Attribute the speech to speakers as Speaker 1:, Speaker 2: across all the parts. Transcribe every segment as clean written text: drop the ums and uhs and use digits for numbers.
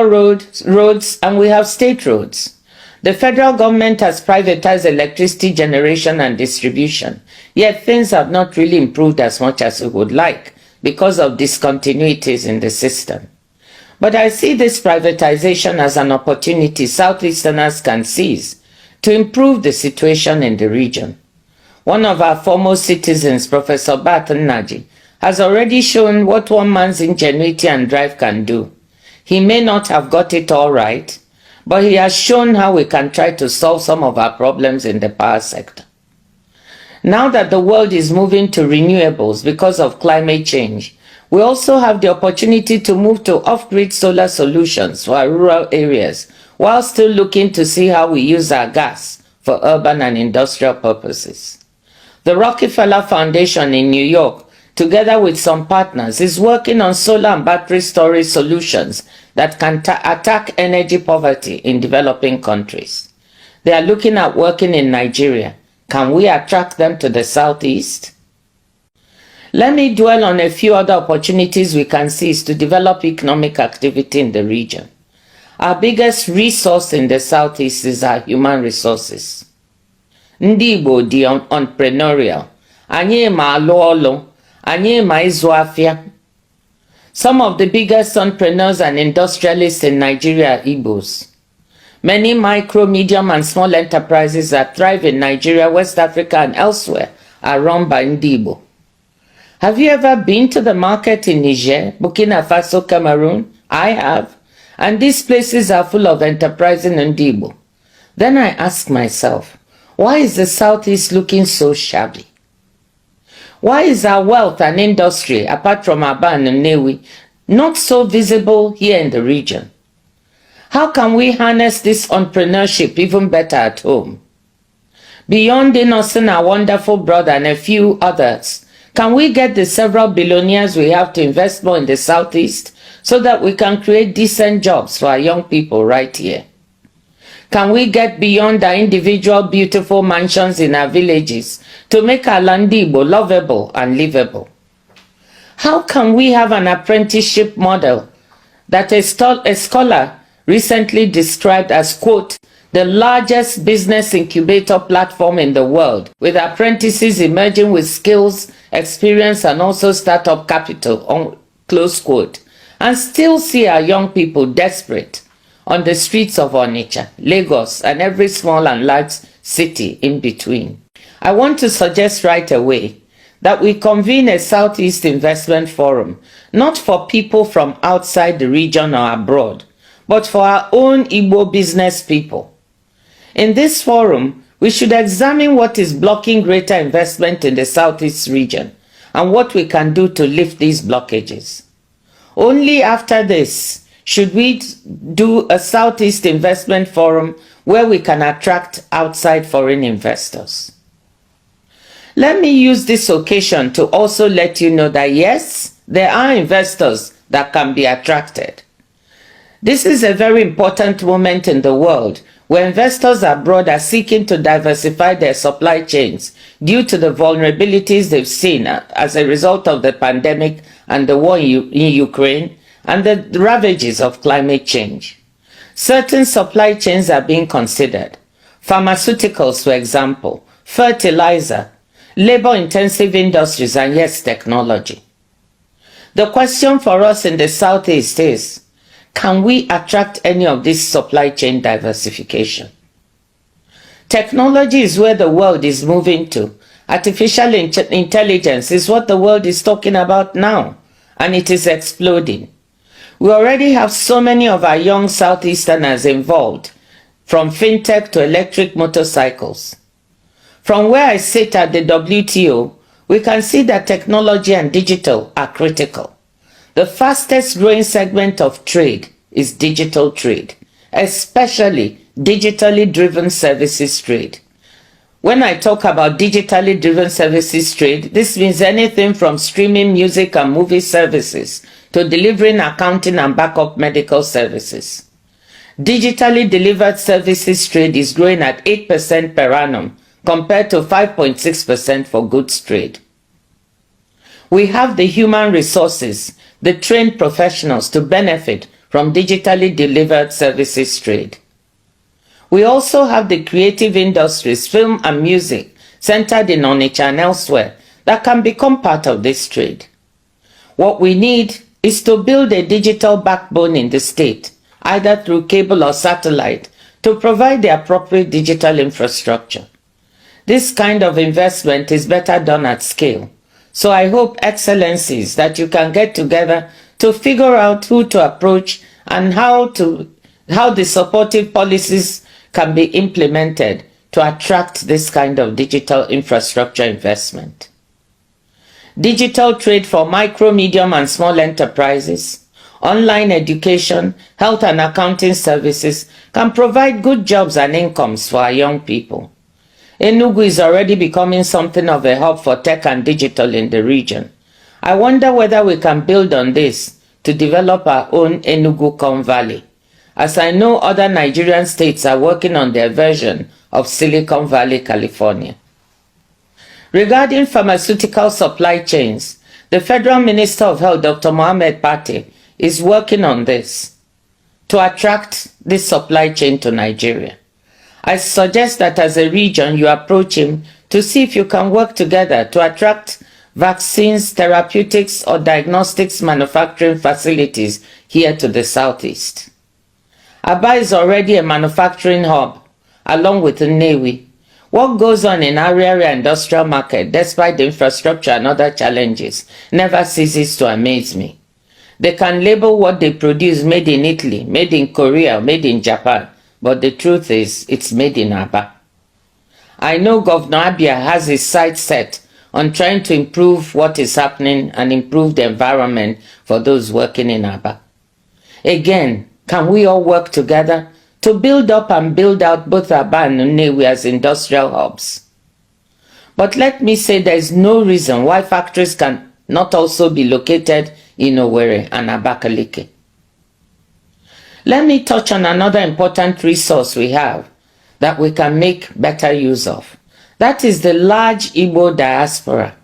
Speaker 1: roads, and we have state roads. The federal government has privatized electricity generation and distribution, yet things have not really improved as much as we would like because of discontinuities in the system. But I see this privatization as an opportunity Southeasterners can seize to improve the situation in the region. One of our foremost citizens, Professor Barton Naji, has already shown what one man's ingenuity and drive can do. He may not have got it all right, but he has shown how we can try to solve some of our problems in the power sector. Now that the world is moving to renewables because of climate change, we also have the opportunity to move to off-grid solar solutions for our rural areas, while still looking to see how we use our gas for urban and industrial purposes. The Rockefeller Foundation in New York, together with some partners, is working on solar and battery storage solutions that can attack energy poverty in developing countries. They are looking at working in Nigeria. Can we attract them to the Southeast? Let me dwell on a few other opportunities we can seize to develop economic activity in the region. Our biggest resource in the Southeast is our human resources. Ndị Igbo dị entrepreneurial. Anyị ma alụ ọlụ. Anyị ma ịzụ afịa. Some of the biggest entrepreneurs and industrialists in Nigeria are Igbos. Many micro, medium, and small enterprises that thrive in Nigeria, West Africa, and elsewhere are run by Ndị Igbo. Have you ever been to the market in Niger, Burkina Faso, Cameroon? I have. And these places are full of enterprising Ndị Igbo. Then I ask myself, why is the Southeast looking so shabby? Why is our wealth and industry, apart from Aba and Nnewi, not so visible here in the region? How can we harness this entrepreneurship even better at home? Beyond Innocent, our wonderful brother, and a few others, can we get the several billionaires we have to invest more in the Southeast so that we can create decent jobs for our young people right here? Can we get beyond our individual beautiful mansions in our villages to make our Ndị Igbo lovable and livable? How can we have an apprenticeship model that a scholar recently described as, quote, the largest business incubator platform in the world, with apprentices emerging with skills, experience, and also startup capital, close quote, and still see our young people desperate on the streets of Onitsha, Lagos, and every small and large city in between? I want to suggest right away that we convene a Southeast Investment Forum, not for people from outside the region or abroad, but for our own Igbo business people. In this forum, we should examine what is blocking greater investment in the Southeast region and what we can do to lift these blockages. Only after this should we do a Southeast Investment Forum where we can attract outside foreign investors. Let me use this occasion to also let you know that yes, there are investors that can be attracted. This is a very important moment in the world where investors abroad are seeking to diversify their supply chains due to the vulnerabilities they've seen as a result of the pandemic and the war in Ukraine and the ravages of climate change. Certain supply chains are being considered. Pharmaceuticals, for example, fertilizer, labor-intensive industries, and yes, technology. The question for us in the Southeast is, can we attract any of this supply chain diversification? Technology is where the world is moving to. Artificial intelligence is what the world is talking about now, and it is exploding. We already have so many of our young Southeasterners involved, from fintech to electric motorcycles. From where I sit at the WTO, we can see that technology and digital are critical. The fastest growing segment of trade is digital trade, especially digitally driven services trade. When I talk about digitally driven services trade, this means anything from streaming music and movie services to delivering accounting and backup medical services. Digitally delivered services trade is growing at 8% per annum compared to 5.6% for goods trade. We have the human resources, the trained professionals to benefit from digitally delivered services trade. We also have the creative industries, film and music, centered in Onitsha and elsewhere, that can become part of this trade. What we need is to build a digital backbone in the state, either through cable or satellite, to provide the appropriate digital infrastructure. This kind of investment is better done at scale. So I hope, Excellencies, that you can get together to figure out who to approach and how the supportive policies can be implemented to attract this kind of digital infrastructure investment. Digital trade for micro, medium and small enterprises, online education, health and accounting services can provide good jobs and incomes for our young people. Enugu is already becoming something of a hub for tech and digital in the region. I wonder whether we can build on this to develop our own Enugu Valley, as I know other Nigerian states are working on their version of Silicon Valley, California. Regarding pharmaceutical supply chains, the Federal Minister of Health, Dr. Mohammed Pate, is working on this to attract this supply chain to Nigeria. I suggest that as a region you approach him to see if you can work together to attract vaccines, therapeutics or diagnostics manufacturing facilities here to the southeast. Aba is already a manufacturing hub along with Nnewi. What goes on in Ariaria industrial market, despite the infrastructure and other challenges, never ceases to amaze me. They can label what they produce made in Italy, made in Korea, made in Japan, but the truth is, it's made in Aba. I know Governor Abia has his sights set on trying to improve what is happening and improve the environment for those working in Aba. Again, can we all work together to build up and build out both Aba and Nnewi as industrial hubs? But let me say there is no reason why factories can not also be located in Owerri and Abakaliki. Let me touch on another important resource we have that we can make better use of. That is the large Igbo diaspora.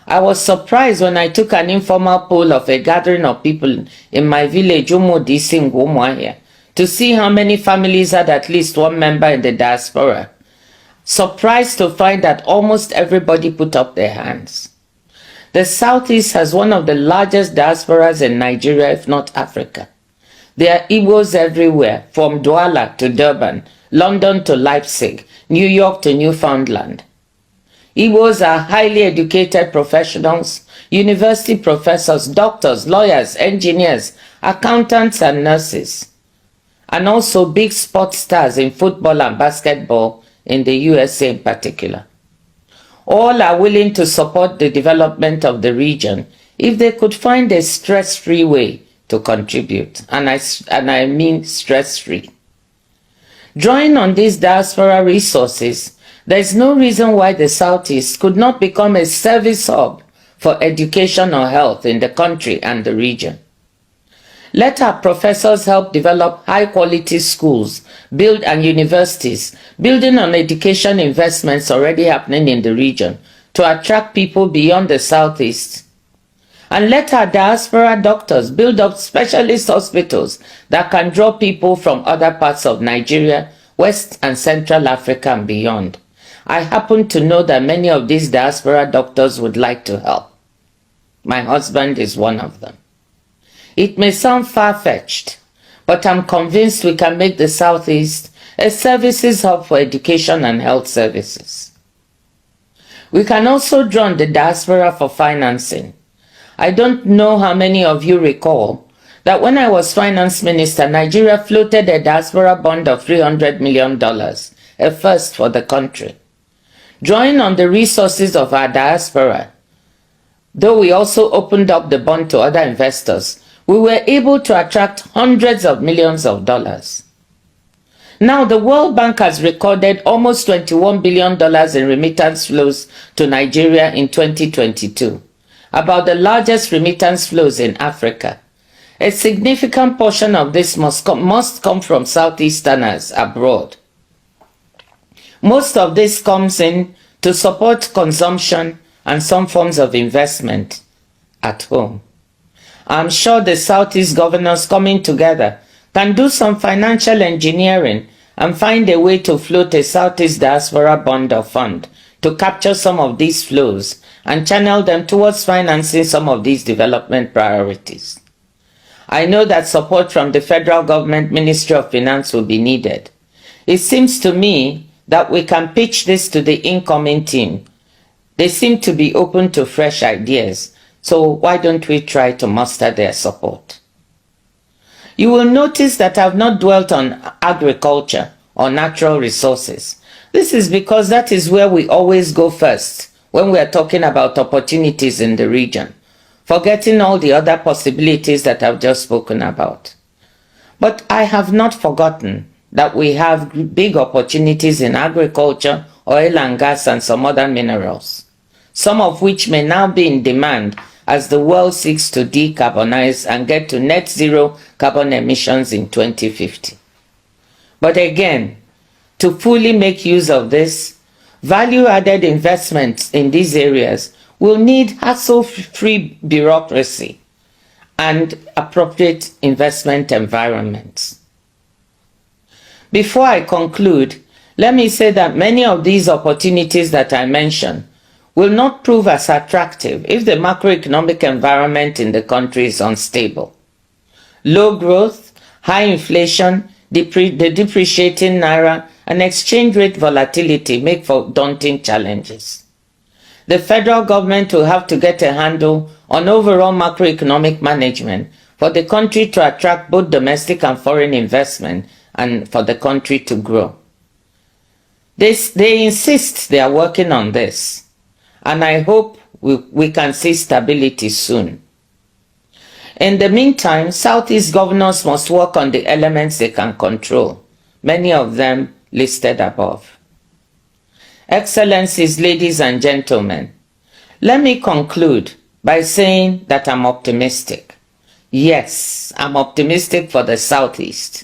Speaker 1: I was surprised when I took an informal poll of a gathering of people in my village, Umodisi, Ngwumwahia, to see how many families had at least one member in the diaspora. Surprised to find that almost everybody put up their hands. The Southeast has one of the largest diasporas in Nigeria, if not Africa. There are Igbos everywhere, from Douala to Durban, London to Leipzig, New York to Newfoundland. Igbos are highly educated professionals, university professors, doctors, lawyers, engineers, accountants and nurses, and also big sports stars in football and basketball in the USA in particular. All are willing to support the development of the region if they could find a stress-free way to contribute, and I mean stress-free. Drawing on these diaspora resources, there is no reason why the Southeast could not become a service hub for education or health in the country and the region. Let our professors help develop high-quality schools, and universities, building on education investments already happening in the region to attract people beyond the Southeast. And let our diaspora doctors build up specialist hospitals that can draw people from other parts of Nigeria, West and Central Africa and beyond. I happen to know that many of these diaspora doctors would like to help. My husband is one of them. It may sound far-fetched, but I'm convinced we can make the Southeast a services hub for education and health services. We can also draw on the diaspora for financing. I don't know how many of you recall that when I was finance minister, Nigeria floated a diaspora bond of $300 million, a first for the country. Drawing on the resources of our diaspora, though we also opened up the bond to other investors, we were able to attract hundreds of millions of dollars. Now, the World Bank has recorded almost $21 billion in remittance flows to Nigeria in 2022, about the largest remittance flows in Africa. A significant portion of this must come from Southeasterners abroad. Most of this comes in to support consumption and some forms of investment at home. I'm sure the Southeast governors coming together can do some financial engineering and find a way to float a Southeast diaspora bond or fund to capture some of these flows and channel them towards financing some of these development priorities. I know that support from the federal government Ministry of Finance will be needed. It seems to me that we can pitch this to the incoming team. They seem to be open to fresh ideas, so why don't we try to muster their support? You will notice that I've not dwelt on agriculture or natural resources. This is because that is where we always go first when we are talking about opportunities in the region, forgetting all the other possibilities that I've just spoken about. But I have not forgotten that we have big opportunities in agriculture, oil and gas, and some other minerals, some of which may now be in demand as the world seeks to decarbonize and get to net zero carbon emissions in 2050. But again, to fully make use of this, value-added investments in these areas will need hassle-free bureaucracy and appropriate investment environments. Before I conclude, let me say that many of these opportunities that I mentioned will not prove as attractive if the macroeconomic environment in the country is unstable. Low growth, high inflation, the depreciating naira, and exchange rate volatility make for daunting challenges. The federal government will have to get a handle on overall macroeconomic management for the country to attract both domestic and foreign investment and for the country to grow. They insist they are working on this, and I hope we can see stability soon. In the meantime, Southeast governors must work on the elements they can control, many of them listed above. Excellencies, ladies and gentlemen, let me conclude by saying that I'm optimistic. Yes, I'm optimistic for the Southeast.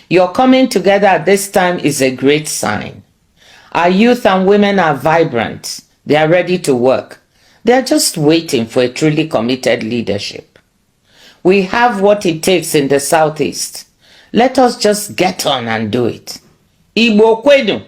Speaker 1: Your coming together at this time is a great sign. Our youth and women are vibrant. They are ready to work. They are just waiting for a truly committed leadership. We have what it takes in the Southeast. Let us just get on and do it. Igbo kwedu.